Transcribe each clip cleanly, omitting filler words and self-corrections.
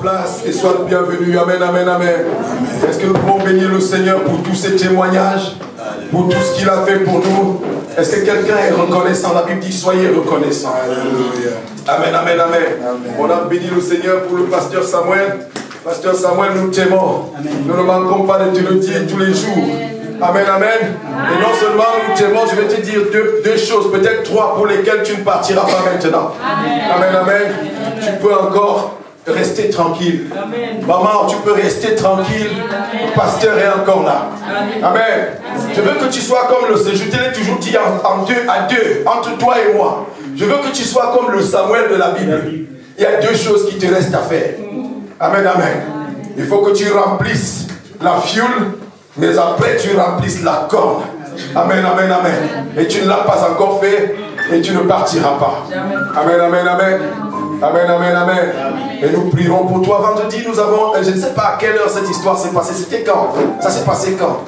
place et sois le bienvenu. Amen, amen, amen. Est-ce que nous pouvons bénir le Seigneur pour tous ces témoignages, pour tout ce qu'il a fait pour nous? Est-ce que quelqu'un est reconnaissant? La Bible dit soyez reconnaissant. Amen, amen, amen. On a béni le Seigneur pour le pasteur Samuel. Pasteur Samuel, nous t'aimons. Nous ne manquons pas de te le dire tous les jours. Amen, amen. Et non seulement nous t'aimons, je vais te dire deux choses, peut-être trois, pour lesquelles tu ne partiras pas maintenant. Amen, amen. Tu peux encore rester tranquille. Maman, tu peux rester tranquille. Le pasteur est encore là. Amen. Je veux que tu sois comme le... Je te l'ai toujours dit à deux, entre toi et moi. Je veux que tu sois comme le Samuel de la Bible. Il y a deux choses qui te restent à faire. Amen, amen. Il faut que tu remplisses la fiole, mais après tu remplisses la corne. Amen, amen, amen. Et tu ne l'as pas encore fait et tu ne partiras pas. Amen, amen, amen. Amen, amen, amen. Et nous prierons pour toi. Vendredi, nous avons, je ne sais pas à quelle heure cette histoire s'est passée. C'était quand? Ça s'est passé quand?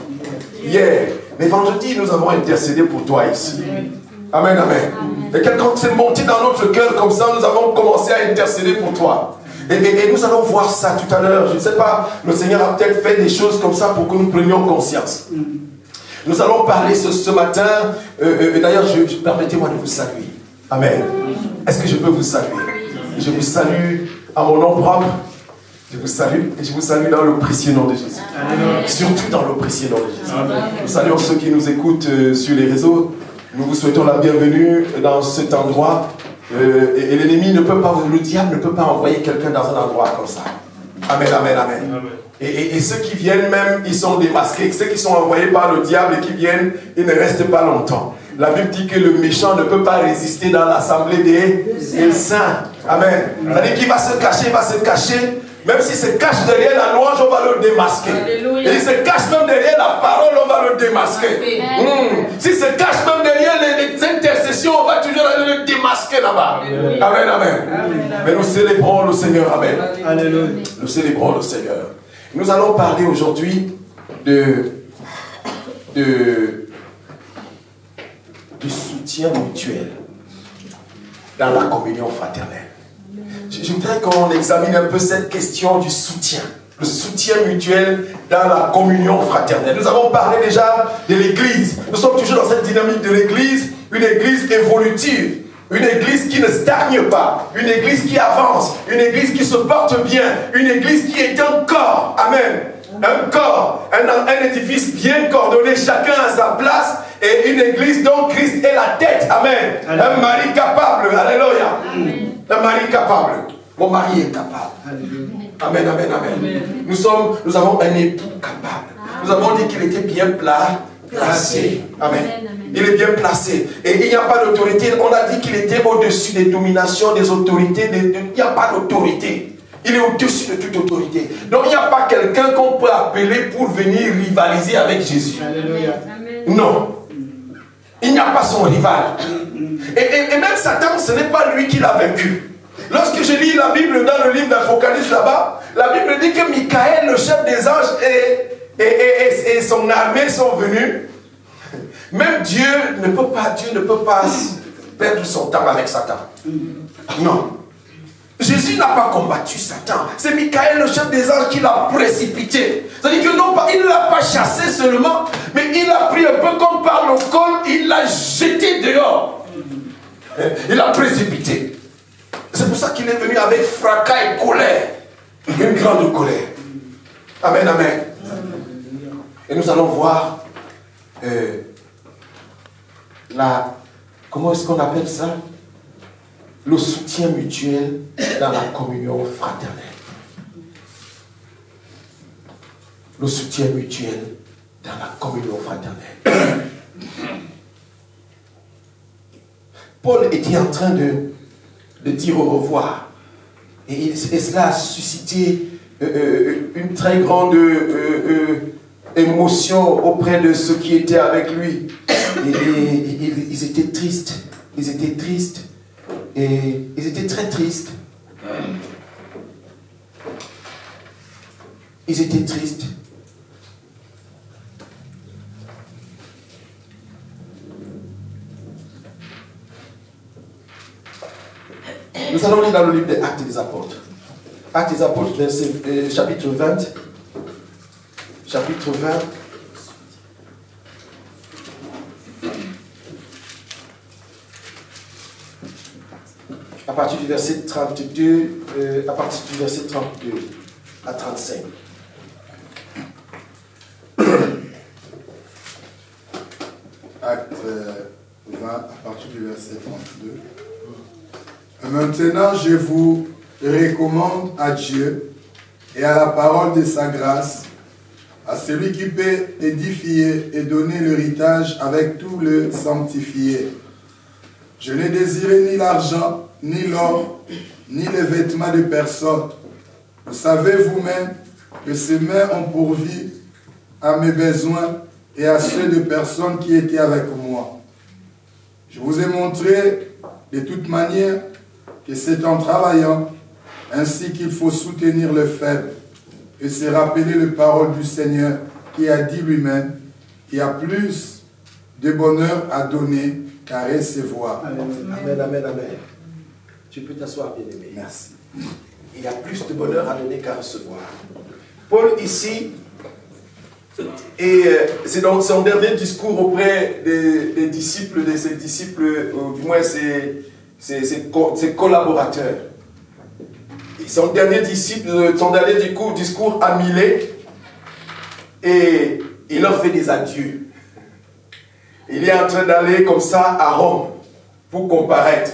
Hier. Mais vendredi, nous avons intercédé pour toi ici. Amen, amen. Et quand c'est monté dans notre cœur comme ça, nous avons commencé à intercéder pour toi. Et nous allons voir ça tout à l'heure. Je ne sais pas, le Seigneur a peut-être fait des choses comme ça pour que nous prenions conscience. Nous allons parler ce matin. D'ailleurs, permettez-moi de vous saluer. Amen. Est-ce que je peux vous saluer? Je vous salue à mon nom propre. Je vous salue et je vous salue dans le précieux nom de Jésus. Amen. Surtout dans le précieux nom de Jésus. Amen. Nous saluons ceux qui nous écoutent sur les réseaux. Nous vous souhaitons la bienvenue dans cet endroit. Et l'ennemi ne peut pas, le diable ne peut pas envoyer quelqu'un dans un endroit comme ça. Amen, amen, amen. Amen. Et ceux qui viennent même, ils sont démasqués. Ceux qui sont envoyés par le diable et qui viennent, ils ne restent pas longtemps. La Bible dit que le méchant ne peut pas résister dans l'assemblée des saints. Amen. C'est-à-dire qu'il va se cacher, il va se cacher. Même s'il se cache derrière la louange, on va le démasquer. Alléluia. Et il se cache même derrière la parole, on va le démasquer. S'il se cache même derrière les intercessions, on va toujours le démasquer là-bas. Amen, amen, amen. Mais nous célébrons le Seigneur. Amen. Alléluia. Nous célébrons le Seigneur. Nous allons parler aujourd'hui du soutien mutuel dans la communion fraternelle. Je voudrais qu'on examine un peu cette question du soutien. Le soutien mutuel dans la communion fraternelle. Nous avons parlé déjà de l'Église. Nous sommes toujours dans cette dynamique de l'Église, une Église évolutive, une Église qui ne stagne pas, une Église qui avance, une Église qui se porte bien, une Église qui est un corps. Amen. Un corps, un édifice bien coordonné, chacun à sa place, et une Église dont Christ est la tête. Amen. Amen. Un mari capable. Alléluia. Un mari capable. Mon mari est capable. Amen, amen, amen. Nous avons un époux capable. Nous avons dit qu'il était bien placé. Amen. Il est bien placé. Et il n'y a pas d'autorité. On a dit qu'il était au-dessus des dominations, des autorités. Il n'y a pas d'autorité. Il est au-dessus de toute autorité. Donc il n'y a pas quelqu'un qu'on peut appeler pour venir rivaliser avec Jésus. Alléluia. Non. Il n'y a pas son rival. Et même Satan, ce n'est pas lui qui l'a vaincu. Lorsque je lis la Bible dans le livre d'Apocalypse là-bas, la Bible dit que Michael, le chef des anges, et son armée sont venus. Même Dieu ne peut pas perdre son temps avec Satan. Non. Jésus n'a pas combattu Satan. C'est Michael, le chef des anges, qui l'a précipité. C'est-à-dire que non, il ne l'a pas chassé seulement, mais il a pris un peu comme par le col, il l'a jeté dehors. Il l'a précipité. C'est pour ça qu'il est venu avec fracas et colère. Une grande colère. Amen, amen. Et nous allons voir comment est-ce qu'on appelle ça? Le soutien mutuel dans la communion fraternelle. Le soutien mutuel dans la communion fraternelle. Paul était en train de dire au revoir. Et cela a suscité une très grande émotion auprès de ceux qui étaient avec lui. Et ils étaient tristes. Ils étaient tristes. Et ils étaient très tristes. Ils étaient tristes. Nous allons lire dans le livre des Actes des Apôtres. Actes des Apôtres, chapitre 20. Chapitre 20. À partir du verset 32, à partir du verset 32 à 35. Acte 20, à partir du verset 32. Maintenant, je vous recommande à Dieu et à la parole de sa grâce, à celui qui peut édifier et donner l'héritage avec tous les sanctifiés. Je n'ai désiré ni l'argent, ni l'or, ni les vêtements de personne. Vous savez vous-même que ces mains ont pourvu à mes besoins et à ceux de personnes qui étaient avec moi. Je vous ai montré de toute manière que c'est en travaillant ainsi qu'il faut soutenir le faible et se rappeler les paroles du Seigneur qui a dit lui-même: il y a plus de bonheur à donner qu'à recevoir. Amen, amen, amen, amen. Tu peux t'asseoir, bien-aimé. Merci. Il y a plus de bonheur à donner qu'à recevoir. Paul ici, et c'est dans son dernier discours auprès des disciples, de ses disciples, ou du moins ses collaborateurs. Et son dernier discours à Milet, et il leur fait des adieux. Il est en train d'aller comme ça à Rome pour comparaître,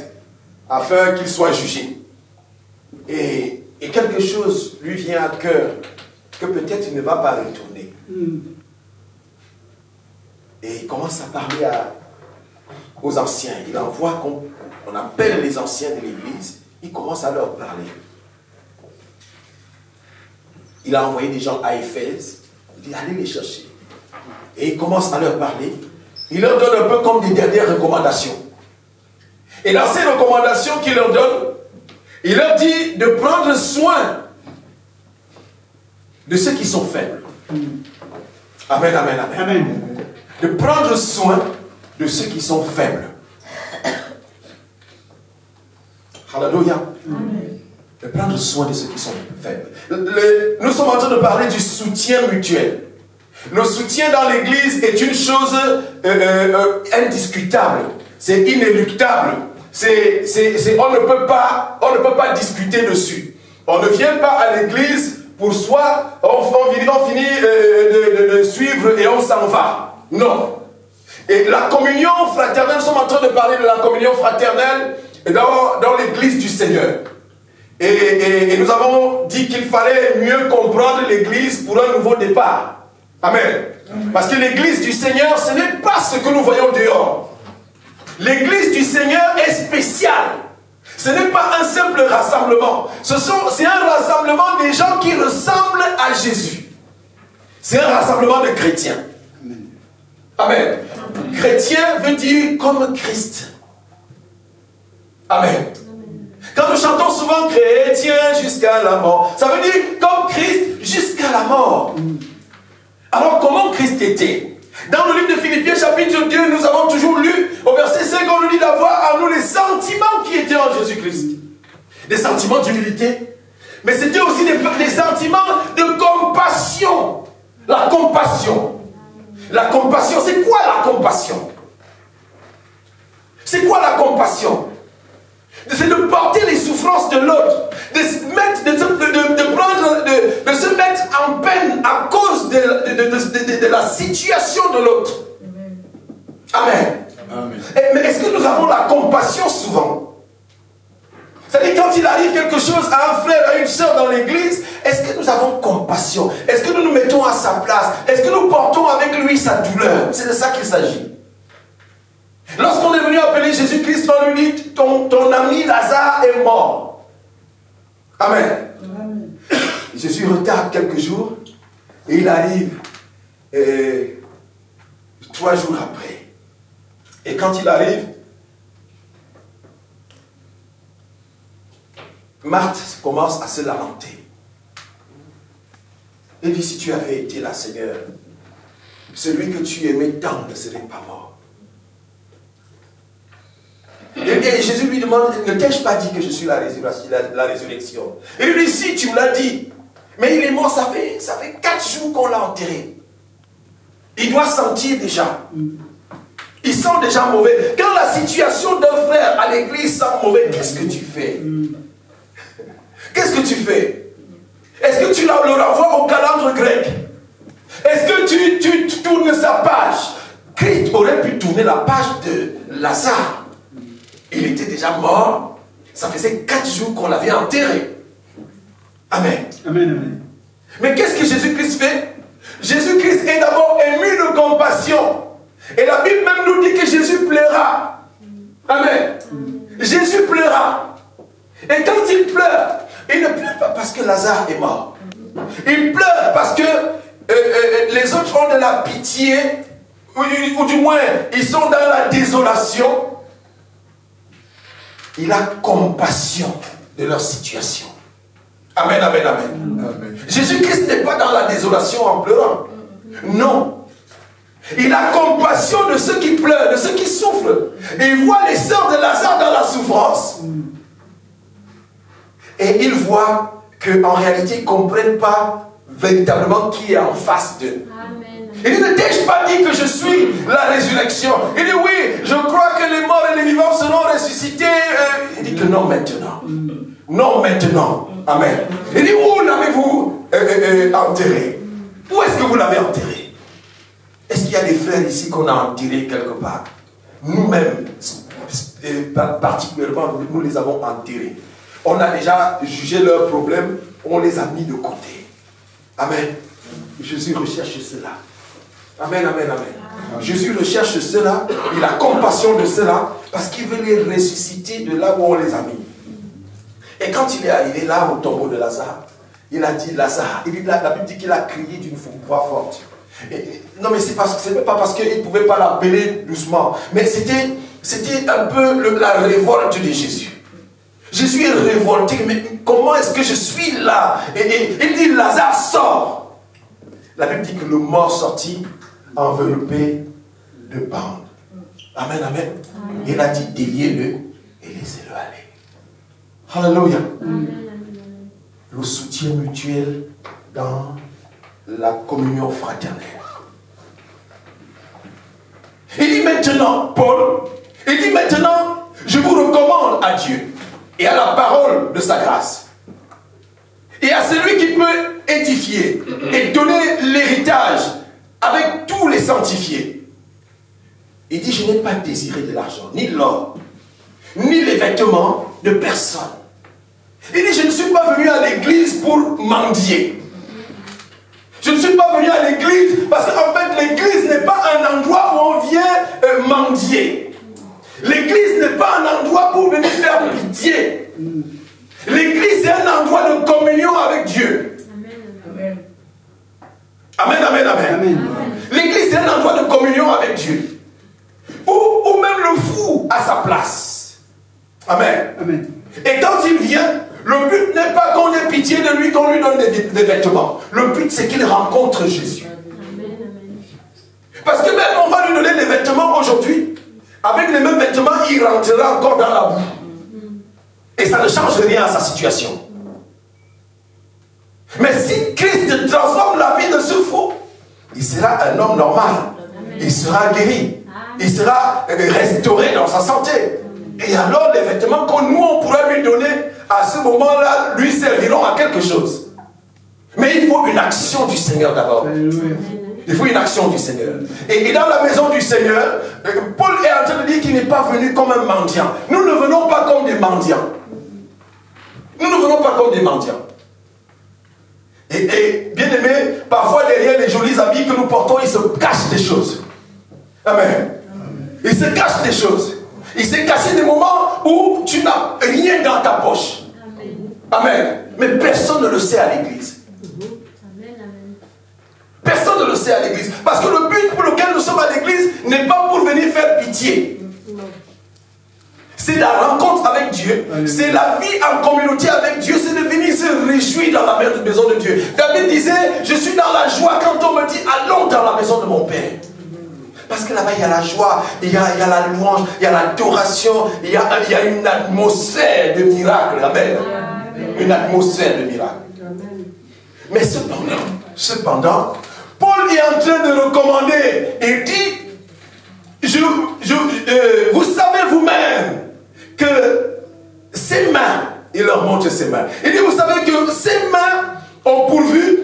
afin qu'il soit jugé. Et quelque chose lui vient à cœur, que peut-être il ne va pas retourner. Et il commence à parler aux anciens. Il envoie qu'on appelle les anciens de l'église. Il commence à leur parler. Il a envoyé des gens à Éphèse. Il dit: allez les chercher. Et il commence à leur parler. Il leur donne un peu comme des dernières recommandations. Et dans ces recommandations qu'il leur donne, il leur dit de prendre soin de ceux qui sont faibles. Amen, amen, amen. Amen. De prendre soin de ceux qui sont faibles. Alléluia. De prendre soin de ceux qui sont faibles. Nous sommes en train de parler du soutien mutuel. Le soutien dans l'église est une chose indiscutable. C'est inéluctable. On ne peut pas discuter dessus. On ne vient pas à l'église pour soi, on finit de suivre et on s'en va. Non. Et la communion fraternelle, nous sommes en train de parler de la communion fraternelle dans l'église du Seigneur. Et nous avons dit qu'il fallait mieux comprendre l'église pour un nouveau départ. Amen. Parce que l'église du Seigneur, ce n'est pas ce que nous voyons dehors. L'église du Seigneur est spéciale. Ce n'est pas un simple rassemblement. C'est un rassemblement des gens qui ressemblent à Jésus. C'est un rassemblement de chrétiens. Amen. Chrétien veut dire comme Christ. Amen. Quand nous chantons souvent chrétien jusqu'à la mort, ça veut dire comme Christ jusqu'à la mort. Alors comment Christ était? Dans le livre de Philippiens chapitre 2, nous avons toujours lu au verset 5, on nous dit d'avoir en nous les sentiments qui étaient en Jésus-Christ. Des sentiments d'humilité, mais c'était aussi des sentiments de compassion. La compassion. La compassion, c'est quoi la compassion? C'est quoi la compassion? C'est de porter les souffrances de l'autre, de se mettre en peine à cause de la situation de l'autre. Amen. Amen. Mais est-ce que nous avons la compassion souvent? C'est-à-dire quand il arrive quelque chose à un frère, à une soeur dans l'église, est-ce que nous avons compassion? Est-ce que nous nous mettons à sa place? Est-ce que nous portons avec lui sa douleur? C'est de ça qu'il s'agit. Lorsqu'on est venu appeler Jésus-Christ, on lui dit, ton ami Lazare est mort. Amen. Amen. Jésus retarde quelques jours et il arrive 3 jours après. Et quand il arrive, Marthe commence à se lamenter. Elle dit: si tu avais été là, Seigneur, celui que tu aimais tant ne serait pas mort. Et Et Jésus lui demande, ne t'ai-je pas dit que je suis la résurrection? Et lui dit, si, tu me l'as dit. Mais il est mort, ça fait 4 jours qu'on l'a enterré. Il doit sentir déjà. Il sent déjà mauvais. Quand la situation d'un frère à l'église sent mauvais, qu'est-ce que tu fais? Qu'est-ce que tu fais? Est-ce que tu le renvoies au calendrier grec? Est-ce que tu tournes sa page? Christ aurait pu tourner la page de Lazare. Il était déjà mort. Ça faisait 4 jours qu'on l'avait enterré. Amen. Amen, amen. Mais qu'est-ce que Jésus-Christ fait? Jésus-Christ est d'abord ému de compassion. Et la Bible même nous dit que Jésus pleura. Amen. Jésus pleura. Et quand il pleure, il ne pleure pas parce que Lazare est mort. Il pleure parce que les autres ont de la pitié, ou du moins, ils sont dans la désolation. Il a compassion de leur situation. Amen, amen, amen. Amen. Jésus-Christ n'est pas dans la désolation en pleurant. Non. Il a compassion de ceux qui pleurent, de ceux qui souffrent. Et il voit les sœurs de Lazare dans la souffrance. Et il voit qu'en réalité, ils ne comprennent pas véritablement qui est en face d'eux. Il dit, ne t'ai-je pas dit que je suis la résurrection? Il dit, oui, je crois que les morts et les vivants seront ressuscités. Il dit que non maintenant. Non maintenant. Amen. Il dit, où l'avez-vous enterré? Où est-ce que vous l'avez enterré? Est-ce qu'il y a des frères ici qu'on a enterrés quelque part? Nous-mêmes, particulièrement, nous les avons enterrés. On a déjà jugé leurs problèmes, on les a mis de côté. Amen. Jésus recherche cela. Amen, amen, amen. Jésus recherche cela, il a compassion de cela, parce qu'il veut les ressusciter de là où on les a mis. Et quand il est arrivé là, au tombeau de Lazare, il a dit, Lazare, la Bible dit qu'il a crié d'une voix forte. Non, mais c'est pas parce qu'il ne pouvait pas l'appeler doucement, mais c'était un peu la révolte de Jésus. Jésus est révolté, mais comment est-ce que je suis là? Et il dit, Lazare, sort. La Bible dit que le mort sortit, enveloppé de bandes. Amen, amen. Il a dit, déliez-le et laissez-le aller. Alléluia. Le soutien mutuel dans la communion fraternelle. Il dit maintenant, Paul, il dit maintenant, je vous recommande à Dieu et à la parole de sa grâce et à celui qui peut édifier et donner l'héritage avec tous les sanctifiés. Il dit, je n'ai pas désiré de l'argent, ni l'or, ni les vêtements de personne. Il dit, je ne suis pas venu à l'église pour mendier. Je ne suis pas venu à l'église parce qu'en fait, l'église n'est pas un endroit où on vient mendier. L'église n'est pas un endroit pour venir faire pitié. L'église est un endroit de communion avec Dieu. Amen. Amen, amen, amen. Amen. L'église est un endroit de communion avec Dieu. Où même le fou a sa place. Amen. Amen. Et quand il vient, le but n'est pas qu'on ait pitié de lui, qu'on lui donne des vêtements. Le but, c'est qu'il rencontre Jésus. Amen. Parce que même on va lui donner des vêtements aujourd'hui, avec les mêmes vêtements, il rentrera encore dans la boue. Et ça ne change rien à sa situation. Mais si Christ transforme la vie de ce fou, il sera un homme normal. Il sera guéri. Il sera restauré dans sa santé. Et alors les vêtements que nous on pourrait lui donner à ce moment-là lui serviront à quelque chose. Mais il faut une action du Seigneur d'abord. Il faut une action du Seigneur. Et dans la maison du Seigneur, Paul est en train de dire qu'il n'est pas venu comme un mendiant. Nous ne venons pas comme des mendiants. Nous ne venons pas comme des mendiants. Et bien aimé, parfois derrière les jolis habits que nous portons, il se cache des choses. Amen. Il se cache des choses. Il s'est caché des moments où tu n'as rien dans ta poche. Amen. Mais personne ne le sait à l'église. Personne ne le sait à l'église. Parce que le but pour lequel nous sommes à l'église n'est pas pour venir faire pitié. C'est la rencontre avec Dieu. C'est la vie en communauté avec Dieu. C'est de venir se réjouir dans la maison de Dieu. David disait, je suis dans la joie quand on me dit, allons dans la maison de mon Père. Parce que que là-bas, il y a la joie, il y a la louange, il y a l'adoration, il y a une atmosphère de miracle. Amen. Une atmosphère de miracle. Mais cependant, Paul est en train de recommander. Il dit, vous savez vous-même que ces mains, il leur montre ses mains. Il dit, vous savez que ces mains ont pourvu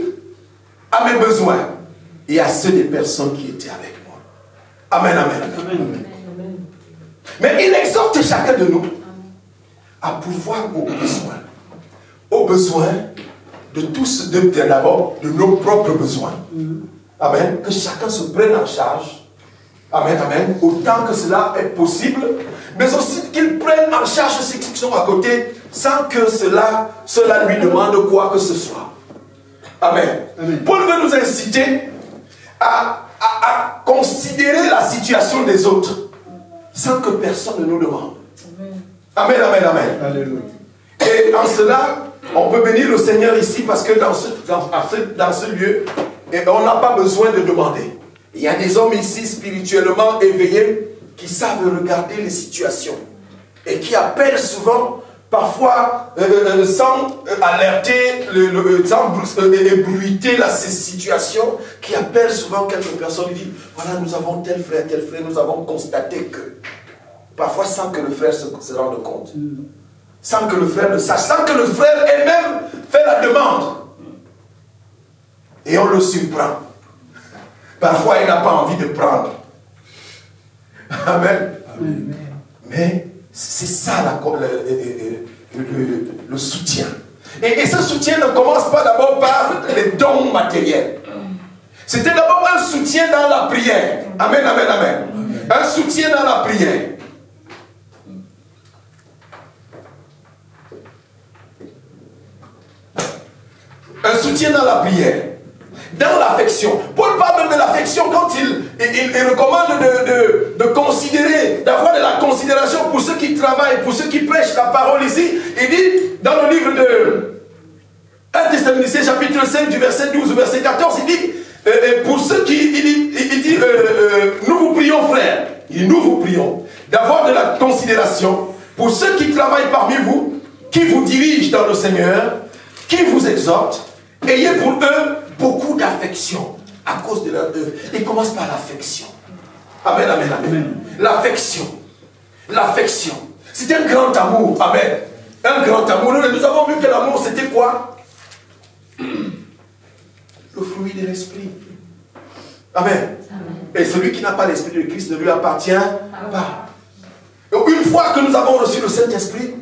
à mes besoins et à ceux des personnes qui étaient avec moi. Amen, amen, amen. Amen. Mais il exhorte chacun de nous à pourvoir aux besoins de tous, d'abord de nos propres besoins. Amen. Que chacun se prenne en charge. Amen, amen. Autant que cela est possible, mais aussi qu'il prenne en charge ceux qui sont à côté sans que cela lui demande quoi que ce soit. Amen. Amen. Paul veut nous inciter à considérer la situation des autres sans que personne ne nous demande. Amen, amen, amen. Alléluia. Et en cela, on peut bénir le Seigneur ici parce que dans ce lieu, on n'a pas besoin de demander. Il y a des hommes ici spirituellement éveillés qui savent regarder les situations et qui appellent souvent, parfois sans alerter, sans ébruiter ces situations, qui appellent souvent quelques personnes et disent, voilà, nous avons tel frère, nous avons constaté que, parfois sans que le frère se rende compte, sans que le frère le sache, sans que le frère ait même fait la demande. Et on le surprend. Parfois, il n'a pas envie de prendre. Amen. Amen. Mais c'est ça le soutien. Et ce soutien ne commence pas d'abord par les dons matériels. C'était d'abord un soutien dans la prière. Amen, amen, amen. Un soutien dans la prière. Un soutien dans la prière. Dans l'affection. Paul parle même de l'affection quand il recommande de considérer, d'avoir de la considération pour ceux qui travaillent, pour ceux qui prêchent la parole ici. Il dit, dans le livre de 1 Thessaloniciens, chapitre 5, du verset 12 au verset 14, il dit, pour ceux qui, il dit, nous vous prions frères, nous vous prions, d'avoir de la considération pour ceux qui travaillent parmi vous, qui vous dirigent dans le Seigneur, qui vous exhortent. Ayez pour eux beaucoup d'affection à cause de leur œuvre. Il commence par l'affection. Amen, amen, amen. L'affection. L'affection. C'est un grand amour. Amen. Un grand amour. Nous avons vu que l'amour, c'était quoi? Le fruit de l'esprit. Amen. Et celui qui n'a pas l'esprit de Christ ne lui appartient pas. Donc, une fois que nous avons reçu le Saint-Esprit,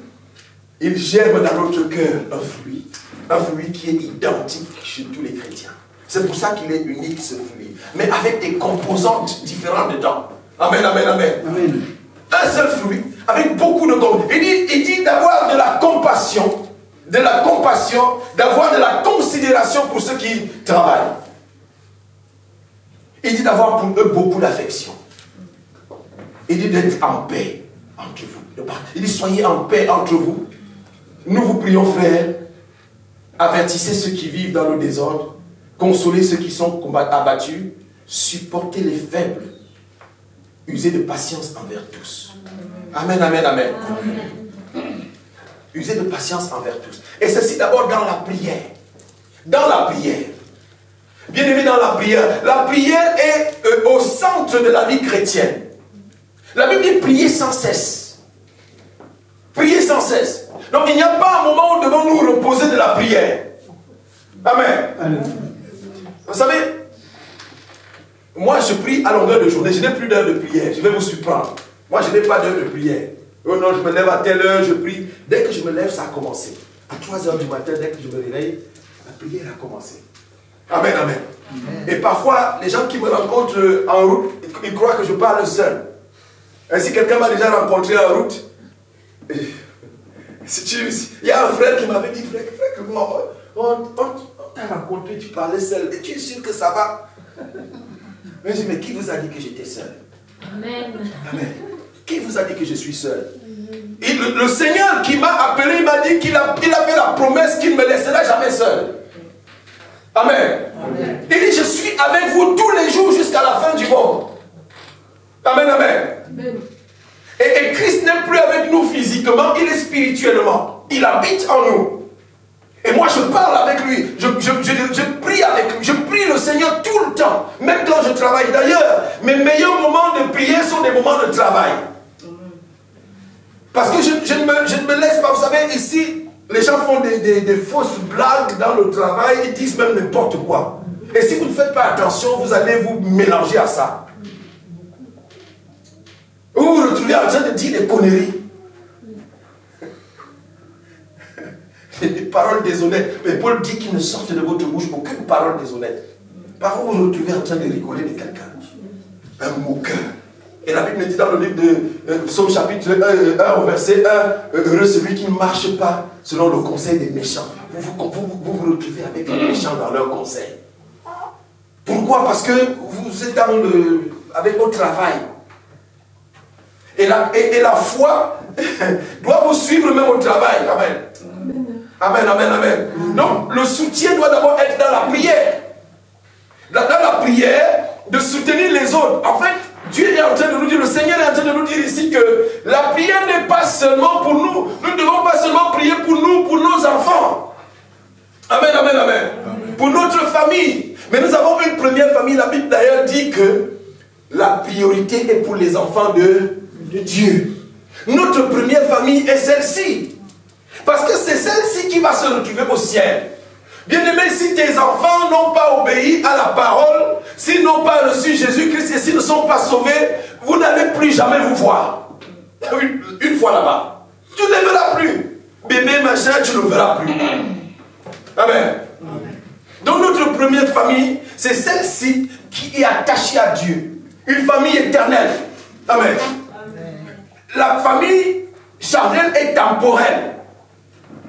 il germe dans notre cœur un fruit. Un fruit qui est identique chez tous les chrétiens. C'est pour ça qu'il est unique, ce fruit. Mais avec des composantes différentes dedans. Amen, amen, amen. Amen. Un seul fruit, avec beaucoup de composantes. Il dit d'avoir de la compassion, d'avoir de la considération pour ceux qui travaillent. Il dit d'avoir pour eux beaucoup d'affection. Il dit d'être en paix entre vous. Il dit soyez en paix entre vous. Nous vous prions, frères. Avertissez ceux qui vivent dans le désordre, consolez ceux qui sont abattus, supportez les faibles, usez de patience envers tous. Amen, amen, amen. Amen. Usez de patience envers tous. Et ceci d'abord dans la prière. Dans la prière. Bien aimé, dans la prière est au centre de la vie chrétienne. La Bible dit prier sans cesse. Prier sans cesse. Donc il n'y a pas un moment où nous devons nous reposer de la prière. Amen. Amen. Vous savez, moi je prie à longueur de journée, je n'ai plus d'heure de prière, je vais vous surprendre. Moi je n'ai pas d'heure de prière. Oh non, je me lève à telle heure, je prie. Dès que je me lève, ça a commencé. À 3h du matin, dès que je me réveille, la prière a commencé. Amen, amen. Amen. Et parfois, les gens qui me rencontrent en route, ils croient que je parle seul. Ainsi, quelqu'un m'a déjà rencontré en route. Il y a un frère qui m'avait dit, frère, on t'a rencontré, tu parlais seul. Et tu es sûr que ça va? Mais je dis, mais qui vous a dit que j'étais seul? Amen. Amen. Qui vous a dit que je suis seul? Et le Seigneur qui m'a appelé, il m'a dit qu'il a fait la promesse qu'il ne me laissera jamais seul. Amen. Amen. Il dit, je suis avec vous tous les jours jusqu'à la fin du monde. Amen, amen. Amen. Et Christ n'est plus avec nous physiquement, il est spirituellement. Il habite en nous. Et moi je parle avec lui, je prie avec lui, je prie le Seigneur tout le temps, même quand je travaille. D'ailleurs, mes meilleurs moments de prière sont des moments de travail. Parce que je ne me laisse pas, vous savez, ici, les gens font des fausses blagues dans le travail, ils disent même n'importe quoi. Et si vous ne faites pas attention, vous allez vous mélanger à ça. Vous vous retrouvez en train de dire des conneries. Des paroles déshonnêtes. Mais Paul dit qu'il ne sorte de votre bouche aucune parole déshonnête. Parfois vous vous retrouvez en train de rigoler de quelqu'un. Un moqueur. Et la Bible dit dans le livre de Psaume chapitre 1 au verset 1, heureux celui qui ne marche pas selon le conseil des méchants. Vous vous retrouvez avec les méchants dans leur conseil. Pourquoi? Parce que vous êtes avec votre travail. Et la foi doit vous suivre même au travail. Amen. Amen, amen, amen. Donc, le soutien doit d'abord être dans la prière. Dans la prière, de soutenir les autres. En fait, Dieu est en train de nous dire, le Seigneur est en train de nous dire ici que la prière n'est pas seulement pour nous. Nous ne devons pas seulement prier pour nous, pour nos enfants. Amen, amen, amen. Pour notre famille. Mais nous avons une première famille. La Bible d'ailleurs dit que la priorité est pour les enfants de Dieu. Notre première famille est celle-ci. Parce que c'est celle-ci qui va se retrouver au ciel. Bien-aimé, si tes enfants n'ont pas obéi à la parole, s'ils n'ont pas reçu Jésus-Christ et s'ils ne sont pas sauvés, vous n'allez plus jamais vous voir. Une fois là-bas. Tu ne les verras plus. Bébé, machin, tu ne le verras plus. Amen. Donc notre première famille, c'est celle-ci qui est attachée à Dieu. Une famille éternelle. Amen. La famille charnelle est temporelle.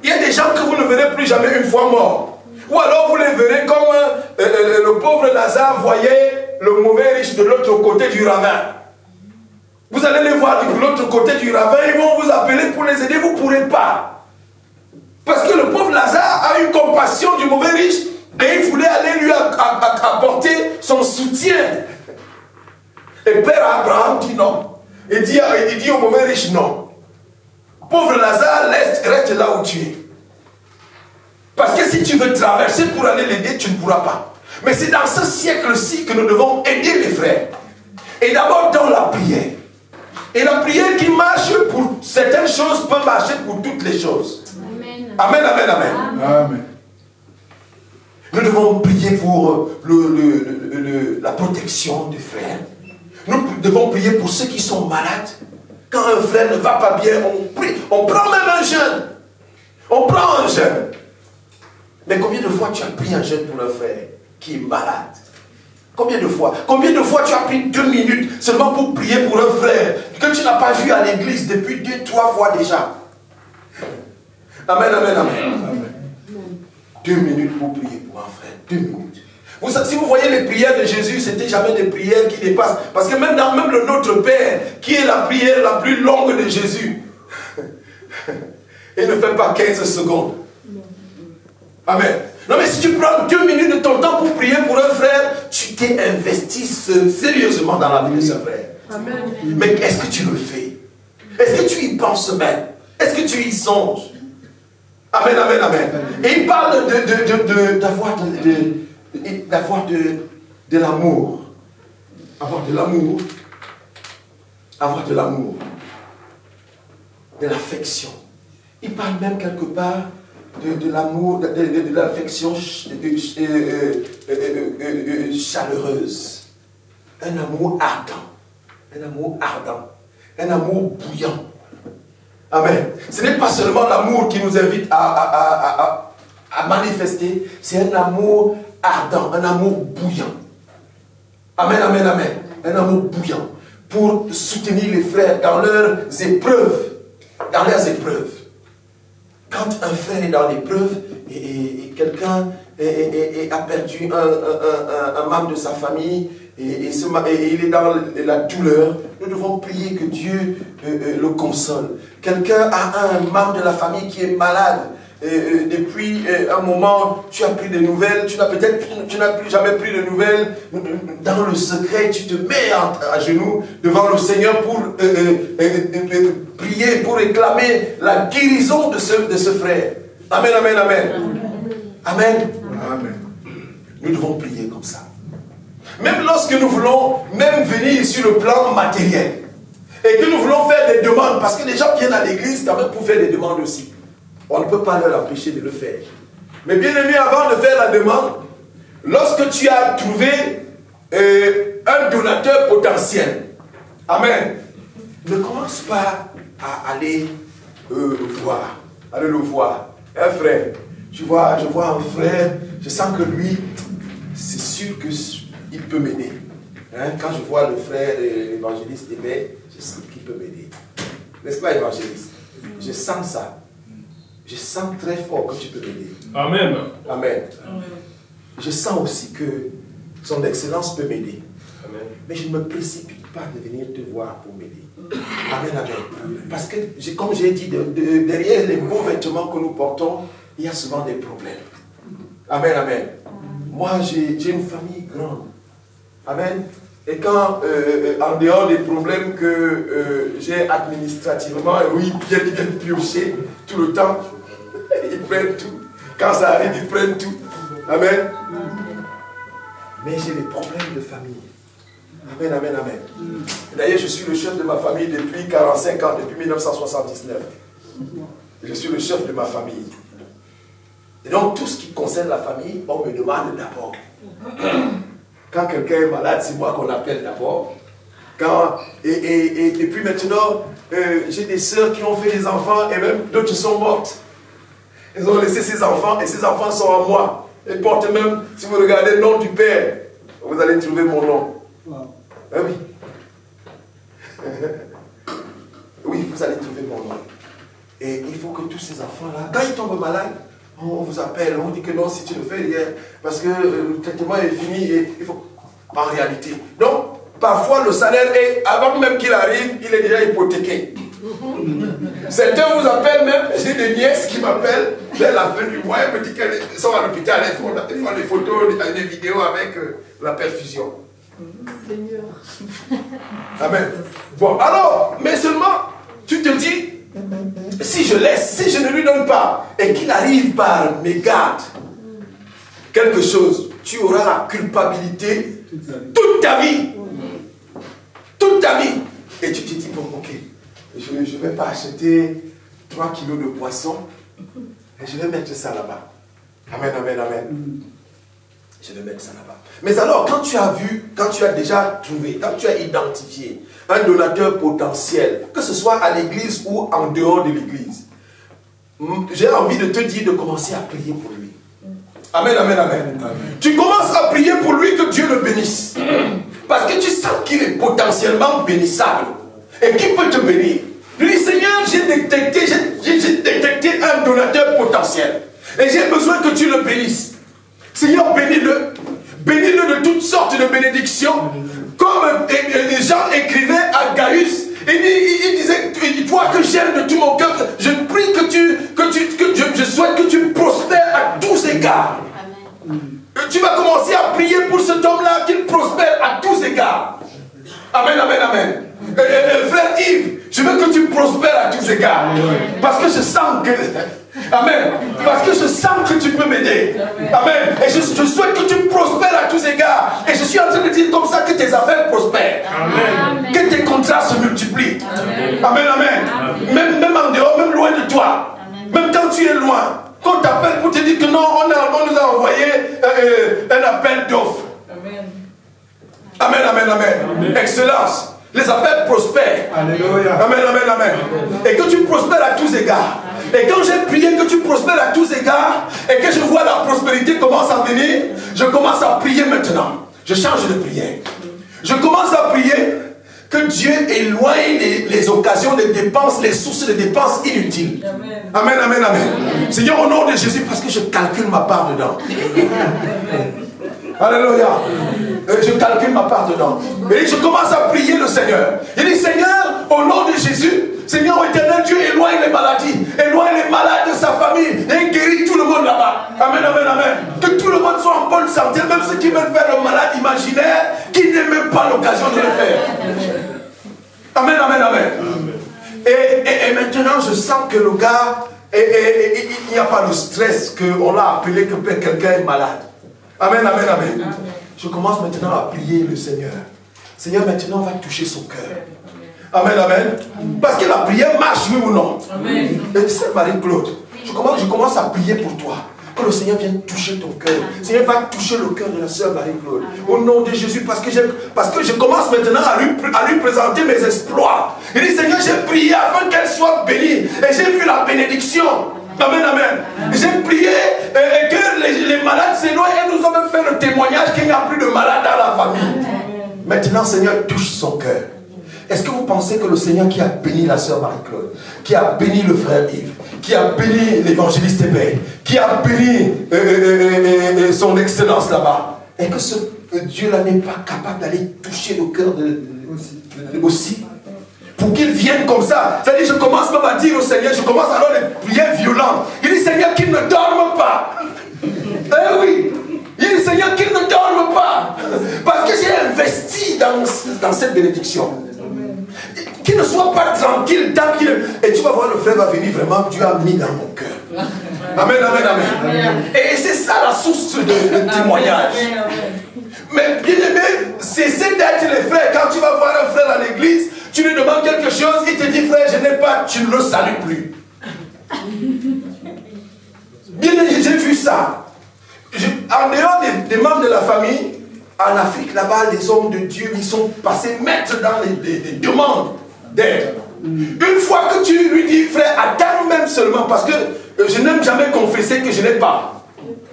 Il y a des gens que vous ne verrez plus jamais une fois morts. Ou alors vous les verrez comme le pauvre Lazare voyait le mauvais riche de l'autre côté du ravin. Vous allez les voir de l'autre côté du ravin, ils vont vous appeler pour les aider, vous ne pourrez pas. Parce que le pauvre Lazare a eu compassion du mauvais riche et il voulait aller lui apporter son soutien. Et Père Abraham dit non. Il dit au mauvais riche non. Pauvre Lazare, reste là où tu es. Parce que si tu veux traverser pour aller l'aider, tu ne pourras pas. Mais c'est dans ce siècle-ci que nous devons aider les frères. Et d'abord dans la prière. Et la prière qui marche pour certaines choses peut marcher pour toutes les choses. Amen, amen, amen. Amen. Amen. Nous devons prier pour la protection des frères. Nous devons prier pour ceux qui sont malades. Quand un frère ne va pas bien, on prie. On prend même un jeûne. On prend un jeûne. Mais combien de fois tu as pris un jeûne pour un frère qui est malade? Combien de fois? Combien de fois tu as pris 2 minutes seulement pour prier pour un frère que tu n'as pas vu à l'église depuis 2-3 fois déjà? Amen, amen, amen. 2 minutes pour prier pour un frère. 2 minutes. Si vous voyez les prières de Jésus, ce n'était jamais des prières qui dépassent. Parce que même le Notre Père, qui est la prière la plus longue de Jésus, il ne fait pas 15 secondes. Amen. Non mais si tu prends 2 minutes de ton temps pour prier pour un frère, tu t'es investi sérieusement dans la vie de ce frère. Amen. Mais est-ce que tu le fais? Est-ce que tu y penses même? Est-ce que tu y songes? Amen, amen, amen. Et il parle d'avoir de l'amour. Avoir de l'amour. Avoir de l'amour. De l'affection. Il parle même quelque part de l'amour, de l'affection chaleureuse. Un amour ardent. Un amour ardent. Un amour bouillant. Amen. Ce n'est pas seulement l'amour qui nous invite à manifester, c'est un amour ardent, un amour bouillant. Amen, amen, amen. Un amour bouillant pour soutenir les frères dans leurs épreuves. Dans leurs épreuves. Quand un frère est dans l'épreuve et quelqu'un a perdu un membre de sa famille et il est dans la douleur, nous devons prier que Dieu le console. Quelqu'un a un membre de la famille qui est malade depuis un moment, tu as pris des nouvelles, tu n'as plus jamais pris de nouvelles. Dans le secret, tu te mets à genoux devant le Seigneur pour prier, pour réclamer la guérison de ce frère. Amen, amen, amen. Amen. Amen. Nous devons prier comme ça. Même lorsque nous voulons même venir sur le plan matériel et que nous voulons faire des demandes, parce que les gens viennent à l'église quand même pour faire des demandes aussi. On ne peut pas leur empêcher de le faire. Mais bien aimé, avant de faire la demande, lorsque tu as trouvé un donateur potentiel, amen, ne commence pas à aller le voir. Allez le voir. Un frère, je vois un frère, je sens que lui, c'est sûr qu'il peut m'aider. Hein? Quand je vois le frère, l'évangéliste Aimé, je sens qu'il peut m'aider. N'est-ce pas, évangéliste? Je sens ça. Je sens très fort que tu peux m'aider. Amen. Amen. Je sens aussi que son excellence peut m'aider. Mais je ne me précipite pas de venir te voir pour m'aider. Amen, amen. Parce que, comme j'ai dit, derrière les beaux vêtements que nous portons, il y a souvent des problèmes. Amen, amen. Moi, j'ai une famille grande. Amen. Et quand, en dehors des problèmes que j'ai administrativement, oui, ils viennent piocher tout le temps. Ils prennent tout. Quand ça arrive, ils prennent tout. Amen. Mais j'ai des problèmes de famille. Amen, amen, amen. D'ailleurs, je suis le chef de ma famille depuis 45 ans, depuis 1979. Je suis le chef de ma famille. Et donc, tout ce qui concerne la famille, on me demande d'abord. Quand quelqu'un est malade, c'est moi qu'on appelle d'abord. Et puis maintenant, j'ai des sœurs qui ont fait des enfants et même d'autres sont mortes. Ils ont laissé ses enfants et ces enfants sont à moi. Ils portent même, si vous regardez le nom du père, vous allez trouver mon nom. Ah oui. Oui, vous allez trouver mon nom. Et il faut que tous ces enfants-là, quand ils tombent malades, on vous appelle, on vous dit que non, si tu le fais, parce que le traitement est fini et il faut. En réalité. Donc, parfois le salaire est, avant même qu'il arrive, il est déjà hypothéqué. Certains vous appellent même, j'ai des nièces qui m'appellent vers la fin du mois, elles me disent qu'elles sont à l'hôpital, elles font des photos, des vidéos avec la perfusion. Seigneur. Amen. Bon, alors, mais seulement, tu te dis, si je laisse, si je ne lui donne pas, et qu'il arrive par mégarde, quelque chose, tu auras la culpabilité toute ta vie. Toute ta vie. Et tu te dis, bon, ok, je ne vais pas acheter 3 kilos de poisson et je vais mettre ça là-bas. Amen, amen, amen. Je vais mettre ça là-bas. Mais alors, quand tu as vu, quand tu as déjà trouvé, quand tu as identifié un donateur potentiel, que ce soit à l'église ou en dehors de l'église, j'ai envie de te dire de commencer à prier pour lui. Amen, amen, amen. Tu commences à prier pour lui, que Dieu le bénisse. Parce que tu sens qu'il est potentiellement bénissable. Et qu'il peut te bénir. Tu dis, Seigneur, j'ai détecté un donateur potentiel. Et j'ai besoin que tu le bénisses. Seigneur, bénis-le. Bénis-le de toutes sortes de bénédictions. Comme les gens écrivaient à Gaius. Il disait, toi que j'aime de tout mon cœur, je prie je souhaite que tu prospères à tous égards. Amen. Tu vas commencer à prier pour cet homme-là, qu'il prospère à tous égards. Amen, amen, amen. Frère Yves, je veux que tu prospères à tous égards. Parce que je sens que... Amen. Parce que je sens que tu peux m'aider. Amen. Et je souhaite que tu prospères à tous égards. Et je suis en train de dire comme ça que tes affaires prospèrent. Amen. Que tes contrats se multiplient. Amen, amen. Même en dehors, même loin de toi. Amen. Même quand tu es loin. Qu'on t'appelle pour te dire que non, on nous a envoyé un appel d'offres. Amen. Amen, amen, amen. Excellence. Les affaires prospèrent. Alléluia. Amen, amen, amen. Et que tu prospères à tous égards. Et quand j'ai prié que tu prospères à tous égards, et que je vois la prospérité commence à venir, je commence à prier maintenant. Je change de prière. Je commence à prier que Dieu éloigne les occasions de dépenses, les sources de dépenses inutiles. Amen, amen, amen. Seigneur, au nom de Jésus, parce que je calcule ma part dedans. Alléluia. Je calcule ma part dedans. Et je commence à prier le Seigneur. Il dit, Seigneur, au nom de Jésus, Seigneur éternel Dieu, éloigne les maladies, éloigne les malades de sa famille et guérit tout le monde là-bas. Amen, amen, amen. Que tout le monde soit en bonne santé, même ceux qui veulent faire le malade imaginaire, qui n'aient même pas l'occasion de le faire. Amen, amen, amen. Et maintenant, je sens que le gars, il n'y a pas le stress qu'on l'a appelé que quelqu'un est malade. Amen, amen, amen. Je commence maintenant à prier le Seigneur. Seigneur, maintenant, on va toucher son cœur. Amen, amen. Parce que la prière marche, oui ou non? Amen. Et c'est Marie-Claude. Je commence à prier pour toi. Que le Seigneur vienne toucher ton cœur. Le Seigneur va toucher le cœur de la sœur Marie-Claude. Au nom de Jésus, parce que je commence maintenant à lui présenter mes exploits. Il dit, Seigneur, j'ai prié afin qu'elle soit bénie. Et j'ai vu la bénédiction. Amen, amen. J'ai prié et que les malades s'éloignent et nous avons fait le témoignage qu'il n'y a plus de malades dans la famille. Maintenant, Seigneur, touche son cœur. Est-ce que vous pensez que le Seigneur qui a béni la sœur Marie-Claude, qui a béni le frère Yves, qui a béni l'évangéliste Hébert, qui a béni son excellence là-bas, est-ce que ce Dieu-là n'est pas capable d'aller toucher le cœur aussi pour qu'il vienne comme ça? C'est-à-dire, je commence même à dire au Seigneur, je commence alors les prières violentes. Il dit, Seigneur, qu'il ne dorme pas. Eh oui. Il dit, Seigneur, qu'il ne dorme pas. Parce que j'ai investi dans cette bénédiction. Qu'il ne soit pas tranquille tant qu'il... Et tu vas voir, le frère va venir vraiment, Dieu a mis dans mon cœur. Amen, amen, amen. Et c'est ça la source de témoignage. Mais bien aimé, cessez d'être les frères. Quand tu vas voir un frère à l'église, tu lui demandes quelque chose, il te dit, frère, je n'ai pas, tu ne le salues plus. Bien aimé, j'ai vu ça. En dehors des membres de la famille, en Afrique, là-bas, les hommes de Dieu, ils sont passés maîtres dans les demandes d'aide. Une fois que tu lui dis, frère, attends même seulement, parce que je n'aime jamais confesser que je n'ai pas.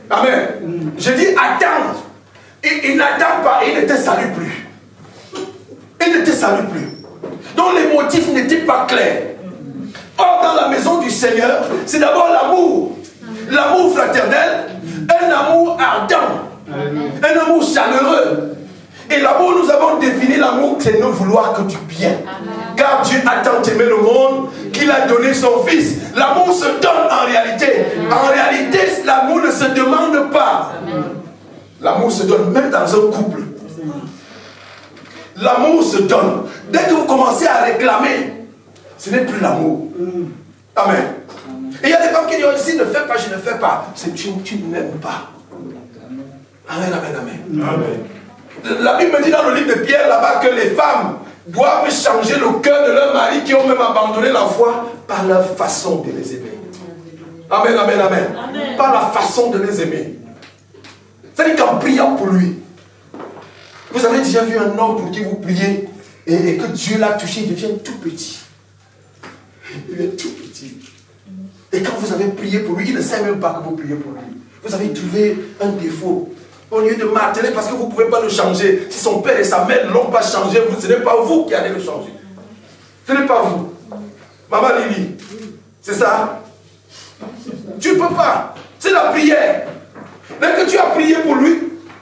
Amen. Je dis, attends. Et il n'attend pas, et il ne te salue plus. Il ne te salue plus. Donc les motifs n'étaient pas clairs. Or, dans la maison du Seigneur, c'est d'abord l'amour. L'amour fraternel, un amour ardent. Un amour chaleureux. Et l'amour, nous avons défini l'amour, c'est ne vouloir que du bien. Car Dieu a tant aimé le monde qu'il a donné son Fils. L'amour se donne en réalité. En réalité, l'amour ne se demande pas. L'amour se donne même dans un couple. L'amour se donne. Dès que vous commencez à réclamer, ce n'est plus l'amour. Amen. Et il y a des femmes qui disent, si ne fais pas, je ne fais pas. C'est tu n'aimes pas. Amen, amen, amen. Amen. La Bible me dit dans le livre de Pierre là-bas que les femmes doivent changer le cœur de leur mari qui ont même abandonné la foi par leur façon de les aimer. Amen, amen, amen. Amen. Par la façon de les aimer. C'est-à-dire qu'en priant pour lui, vous avez déjà vu un homme pour qui vous priez et que Dieu l'a touché, il devient tout petit. Il devient tout petit. Et quand vous avez prié pour lui, il ne sait même pas que vous priez pour lui. Vous avez trouvé un défaut. Au lieu de marteler parce que vous ne pouvez pas le changer. Si son père et sa mère ne l'ont pas changé, ce n'est pas vous qui allez le changer. Ce n'est pas vous. Maman Lily, c'est ça? Tu ne peux pas. C'est la prière. Dès que tu as prié pour lui,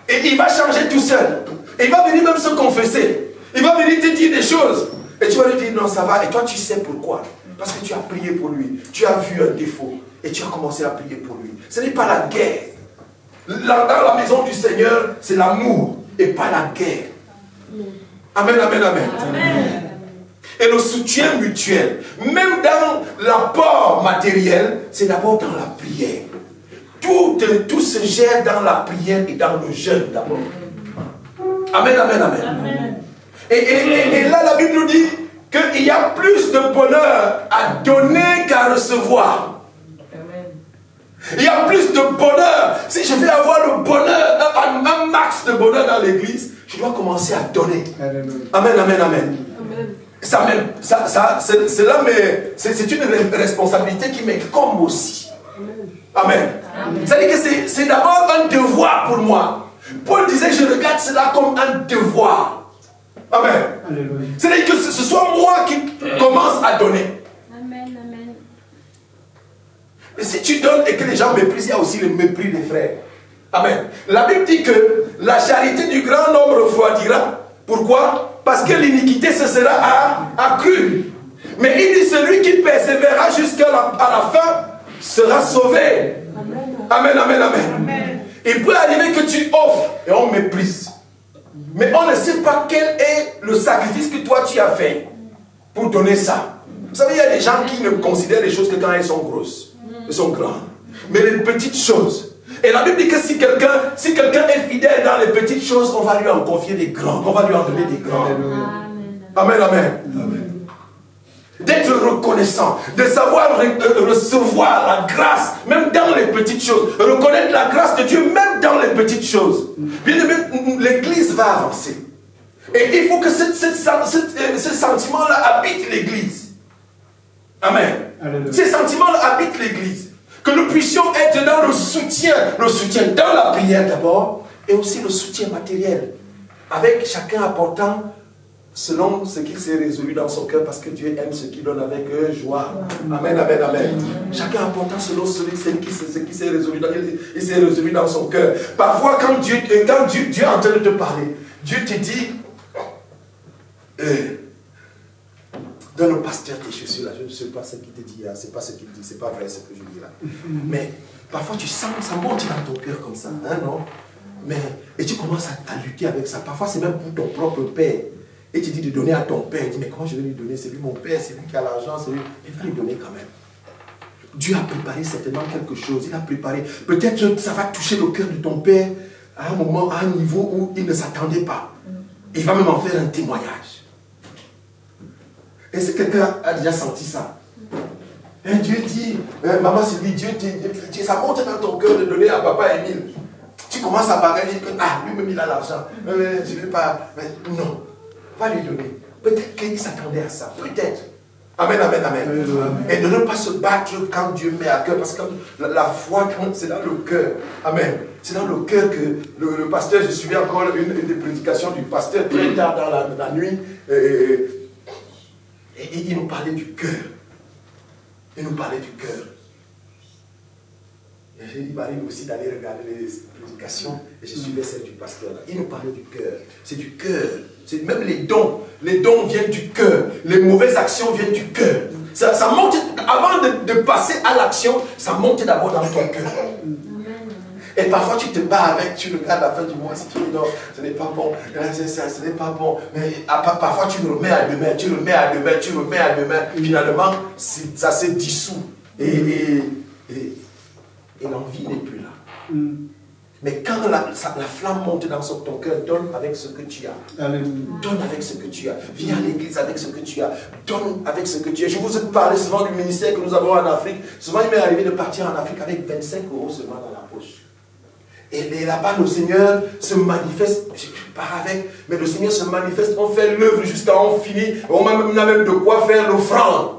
et il va changer tout seul. Et il va venir même se confesser. Il va venir te dire des choses. Et tu vas lui dire non, ça va. Et toi, tu sais pourquoi. Parce que tu as prié pour lui. Tu as vu un défaut. Et tu as commencé à prier pour lui. Ce n'est pas la guerre. Dans la maison du Seigneur, c'est l'amour et pas la guerre. Amen, amen, amen. Amen. Et le soutien mutuel, même dans l'apport matériel, c'est d'abord dans la prière. Tout se gère dans la prière et dans le jeûne d'abord. Amen, amen, amen. Amen. Et là, la Bible nous dit qu'il y a plus de bonheur à donner qu'à recevoir. Il y a plus de bonheur. Si je vais avoir le bonheur, un max de bonheur dans l'église, je dois commencer à donner. Amen, amen, amen. C'est une responsabilité qui m'incombe aussi. Amen. C'est-à-dire que c'est d'abord un devoir pour moi. Paul disait, je regarde cela comme un devoir. Amen. C'est-à-dire que ce soit moi qui commence à donner. Et si tu donnes et que les gens méprisent, il y a aussi le mépris des frères. Amen. La Bible dit que la charité du grand nombre refroidira. Pourquoi? Parce que l'iniquité se sera accrue. Mais il dit, celui qui persévérera jusqu'à la fin sera sauvé. Amen, amen, amen. Il peut arriver que tu offres et on méprise. Mais on ne sait pas quel est le sacrifice que toi tu as fait pour donner ça. Vous savez, il y a des gens qui ne considèrent les choses que quand elles sont grosses, elles sont grandes. Mais les petites choses. Et la Bible dit que si quelqu'un est fidèle dans les petites choses, on va lui en confier des grands. On va lui en donner des grands. Amen, amen. Amen. D'être reconnaissant, de savoir recevoir la grâce, même dans les petites choses. Reconnaître la grâce de Dieu, même dans les petites choses. L'église va avancer. Et il faut que ce sentiment-là habite l'église. Amen. Alléluia. Ces sentiments-là habitent l'église. Que nous puissions être dans le soutien dans la prière d'abord, et aussi le soutien matériel. Avec chacun apportant selon ce qu'il s'est résolu dans son cœur, parce que Dieu aime ce qu'il donne avec joie. Amen, amen, amen. Chacun apportant selon ce qui s'est résolu dans son cœur. Parfois, quand Dieu est en train de te parler, Dieu te dit, donne au pasteur tes chaussures là. Je ne sais pas ce qu'il te dit là, c'est pas ce qu'il dit, c'est pas vrai ce que je dis là. Mais parfois tu sens, ça monte dans ton cœur comme ça, hein, non? Et tu commences à lutter avec ça. Parfois c'est même pour ton propre père. Et tu dis de donner à ton père. Il dit, mais comment je vais lui donner? C'est lui mon père, c'est lui qui a l'argent, c'est lui. Il va lui donner quand même. Dieu a préparé certainement quelque chose. Il a préparé. Peut-être que ça va toucher le cœur de ton père à un moment, à un niveau où il ne s'attendait pas. Il va même en faire un témoignage. Est-ce que quelqu'un a déjà senti ça? Et Dieu dit, maman Sylvie, Dieu, ça monte dans ton cœur de donner à papa Émile. Tu commences à parler, dire que lui-même il a l'argent. Je ne vais pas. Mais non. Va lui donner. Peut-être qu'il s'attendait à ça. Peut-être. Amen, amen, amen. Et de ne pas se battre quand Dieu met à cœur. Parce que la foi, c'est dans le cœur. Amen. C'est dans le cœur que le pasteur, je suivais encore une des prédications du pasteur très tard dans la nuit. Et il nous parlait du cœur. Il nous parlait du cœur. Il m'arrive aussi d'aller regarder les prédications et je suivais celle du pasteur. Il nous parlait du cœur. C'est du cœur. Même les dons viennent du cœur. Les mauvaises actions viennent du cœur. Ça monte, avant de passer à l'action, ça monte d'abord dans ton cœur. Et parfois tu te bats avec, tu regardes la fin du mois, si tu dis non, ce n'est pas bon, ce n'est pas bon. Mais parfois tu le remets à demain, tu le remets à demain, tu le remets à demain. Finalement, ça se dissout. Et l'envie n'est plus là. Mais quand la flamme monte dans ton cœur, donne avec ce que tu as. Donne avec ce que tu as. Viens à l'église avec ce que tu as. Donne avec ce que tu as. Je vous ai parlé souvent du ministère que nous avons en Afrique. Souvent, il m'est arrivé de partir en Afrique avec 25 € seulement dans la poche. Et là-bas, le Seigneur se manifeste. Je pars avec, mais le Seigneur se manifeste. On fait l'œuvre jusqu'à on finit. On a même de quoi faire l'offrande.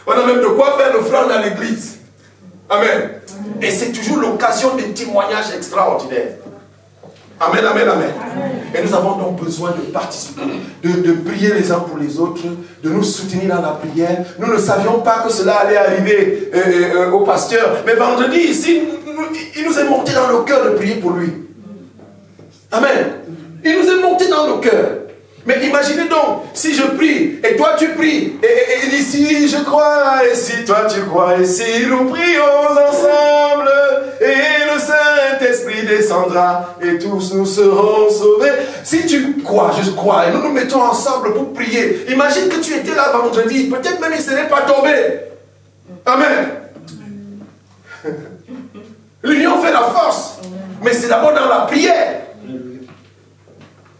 On a même de quoi faire l'offrande à l'église. Amen. Et c'est toujours l'occasion de témoignages extraordinaires. Amen, amen, amen. Et nous avons donc besoin de participer, de prier les uns pour les autres, de nous soutenir dans la prière. Nous ne savions pas que cela allait arriver au pasteur. Mais vendredi, ici, il nous est monté dans le cœur de prier pour lui. Amen. Il nous est monté dans le cœur. Mais imaginez donc, si je prie, et toi tu pries, et ici je crois, et si toi tu crois, et si nous prions ensemble, et le Saint-Esprit descendra, et tous nous serons sauvés. Si tu crois, je crois, et nous nous mettons ensemble pour prier. Imagine que tu étais là vendredi, peut-être même il ne serait pas tombé. Amen. L'union fait la force, mais c'est d'abord dans la prière.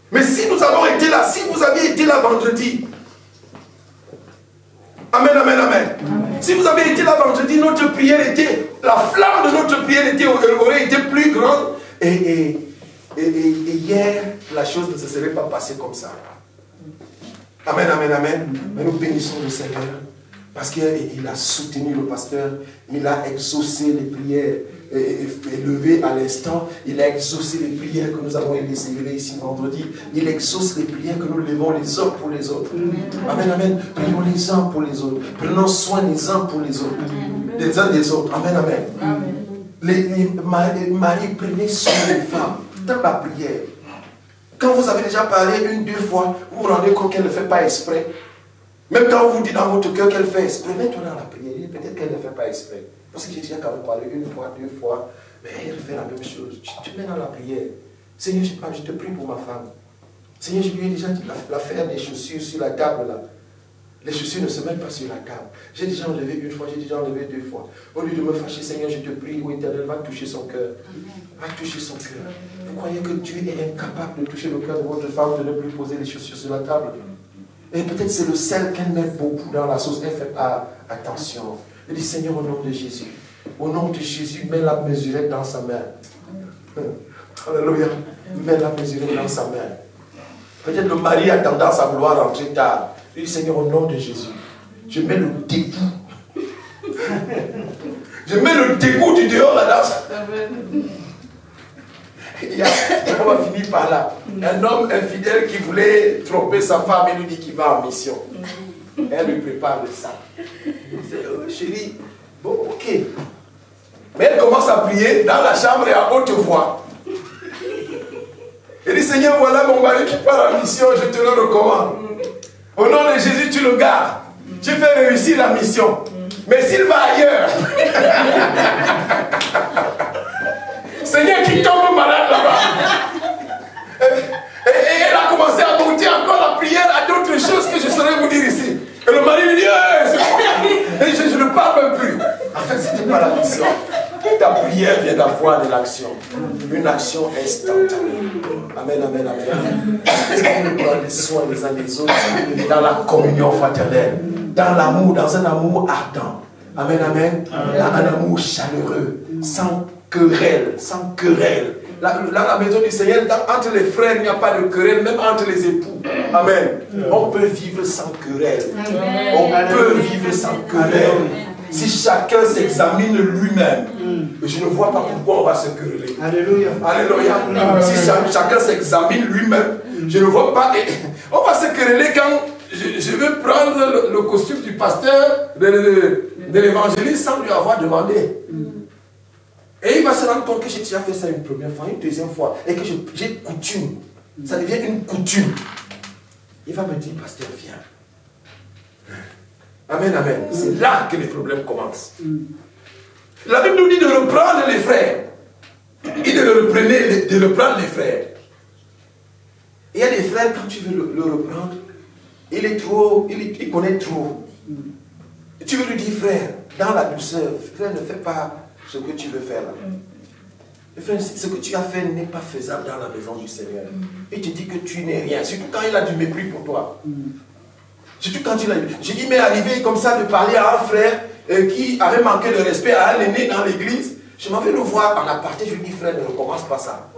Mais si nous avons été là, si vous aviez été là vendredi, amen, amen, amen. Si vous avez été là vendredi, notre prière était, la flamme de notre prière aurait été plus grande. Et hier, la chose ne se serait pas passée comme ça. Amen, amen, amen. Mais nous bénissons le Seigneur. Parce qu'il a soutenu le pasteur, il a exaucé les prières élevées à l'instant, il a exaucé les prières que nous avons élevées ici vendredi, il exauce les prières que nous levons les uns pour les autres. Amen, amen. Prions les uns pour les autres, prenons soin les uns pour les autres, les uns des autres. Amen, amen. Marie, prenez soin des femmes dans la prière. Quand vous avez déjà parlé une, deux fois, vous vous rendez compte qu'elle ne fait pas exprès. Même quand vous dites dans votre cœur qu'elle fait exprès, mets-toi dans la prière. Peut-être qu'elle ne fait pas exprès. Parce que j'ai déjà quand même parlé une fois, deux fois, mais elle fait la même chose. Tu te mets dans la prière. Seigneur, je te prie pour ma femme. Seigneur, je lui ai déjà dit l'affaire des chaussures sur la table là. Les chaussures ne se mettent pas sur la table. J'ai déjà enlevé une fois, j'ai déjà enlevé deux fois. Au lieu de me fâcher, Seigneur, je te prie, ô Éternel, va toucher son cœur. Va toucher son cœur. Vous croyez que Dieu est incapable de toucher le cœur de votre femme, de ne plus poser les chaussures sur la table? Et peut-être c'est le sel qu'elle met beaucoup dans la sauce. Elle ne fait pas attention. Elle dit, Seigneur, au nom de Jésus. Au nom de Jésus, mets la mesurette dans sa main. Alléluia. Mets la mesurette dans sa main. Peut-être le mari a tendance à vouloir rentrer tard. Il dit, Seigneur, au nom de Jésus, je mets le dégoût. Je mets le dégoût du dehors là-dedans. On va finir par là. Un homme infidèle qui voulait tromper sa femme, il lui dit qu'il va en mission. Elle lui prépare le sac. Il dit, oh, chérie, bon, ok. Mais elle commence à prier dans la chambre et à haute voix. Elle dit, Seigneur, voilà mon mari qui part en mission, je te le recommande. Au nom de Jésus, tu le gardes. Tu fais réussir la mission. Mais s'il va ailleurs, Seigneur, qui tombe malade là-bas. Et elle a commencé à monter encore la prière à d'autres choses que je saurais vous dire ici. Et le mari lui dit, et je ne parle même plus. En fait, ce n'était pas la mission. Ta prière vient d'avoir de l'action. Une action instantanée. Amen, amen, amen. Est-ce qu'on peut prendre soin les uns des autres dans la communion fraternelle, dans l'amour, dans un amour ardent. Amen, amen. Dans un amour chaleureux, sans querelle, sans querelle. Dans la maison du Seigneur, entre les frères, il n'y a pas de querelle, même entre les époux. Amen. On peut vivre sans querelle. On peut vivre sans querelle. Si chacun s'examine lui-même, je ne vois pas pourquoi on va se quereller. Alléluia. Alléluia. Si chacun s'examine lui-même, je ne vois pas. On va se quereller quand je veux prendre le costume du pasteur, de l'évangéliste, sans lui avoir demandé. Et il va se rendre compte que j'ai déjà fait ça une première fois, une deuxième fois, et que j'ai coutume. Ça devient une coutume. Il va me dire, pasteur, viens. Amen, amen. C'est là que les problèmes commencent. La Bible nous dit de reprendre les frères. Et de reprendre les frères. Il y a des frères, quand tu veux le reprendre, il connaît trop. Et tu veux lui dire, frère, dans la douceur, frère, ne fais pas ce que tu veux faire là. Et frère, ce que tu as fait n'est pas faisable dans la maison du Seigneur. Il te dit que tu n'es rien, surtout quand il a du mépris pour toi. Surtout quand il m'est arrivé comme ça de parler à un frère qui avait manqué de respect à un aîné dans l'église. Je m'en vais le voir en aparté, je lui dis, frère, ne recommence pas ça.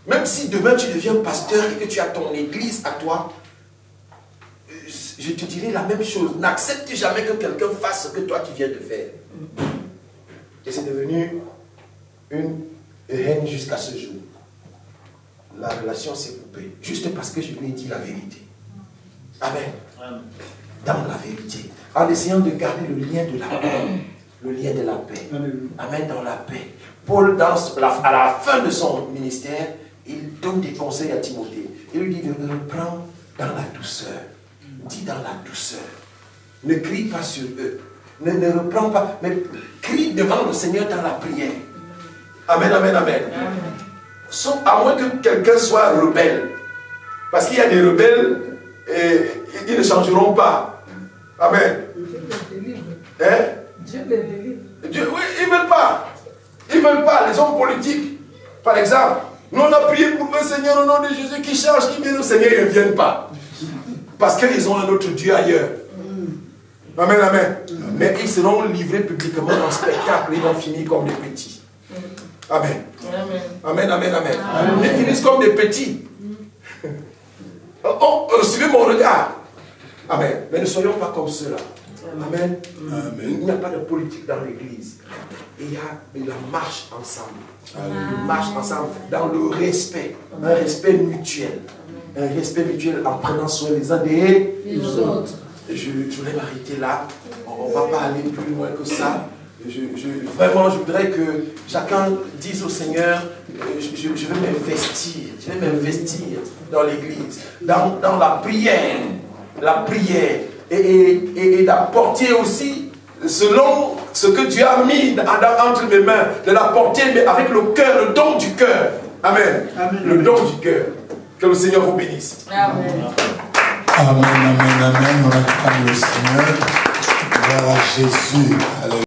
Même si demain tu deviens pasteur et que tu as ton église à toi, je te dirai la même chose. N'accepte jamais que quelqu'un fasse ce que toi tu viens de faire. Et c'est devenu une haine jusqu'à ce jour. La relation s'est coupée, juste parce que je lui ai dit la vérité. Amen. Dans la vérité. En essayant de garder le lien de la paix. Le lien de la paix. Amen, dans la paix. Paul, à la fin de son ministère, il donne des conseils à Timothée. Il lui dit de reprendre dans la douceur. Dis dans la douceur. Ne crie pas sur eux. Ne reprends pas, mais crie devant le Seigneur dans la prière. Amen, amen, amen. Sauf à moins que quelqu'un soit rebelle. Parce qu'il y a des rebelles et ils ne changeront pas. Amen. Hein? Dieu les délivre. Oui, ils ne veulent pas. Ils ne veulent pas. Les hommes politiques, par exemple. Nous on a prié pour eux, Seigneur, au nom de Jésus, qui change, qui vient au Seigneur, ils ne viennent pas. Parce qu'ils ont un autre Dieu ailleurs. Amen, amen. Mais ils seront livrés publiquement en spectacle. Ils vont finir comme des petits. Amen. Amen, amen, amen. Ils finissent comme des petits. Suivez mon regard. Amen. Mais ne soyons pas comme ceux-là. Amen. Il n'y a pas de politique dans l'église. Il y a la marche ensemble. Une marche ensemble dans le respect. Un respect mutuel. Un respect mutuel en prenant soin les uns des autres. Je voulais m'arrêter là. On ne va pas aller plus loin que ça. Vraiment, je voudrais que chacun dise au Seigneur, je vais m'investir. Je vais m'investir dans l'église. Dans la prière. La prière. et d'apporter aussi selon ce que Dieu a mis entre mes mains, de l'apporter, mais avec le cœur, le don du cœur. Amen. Amen. Le don du cœur. Que le Seigneur vous bénisse. Amen. Amen, amen, amen. On acclame le Seigneur. Gloire à Jésus. Alléluia.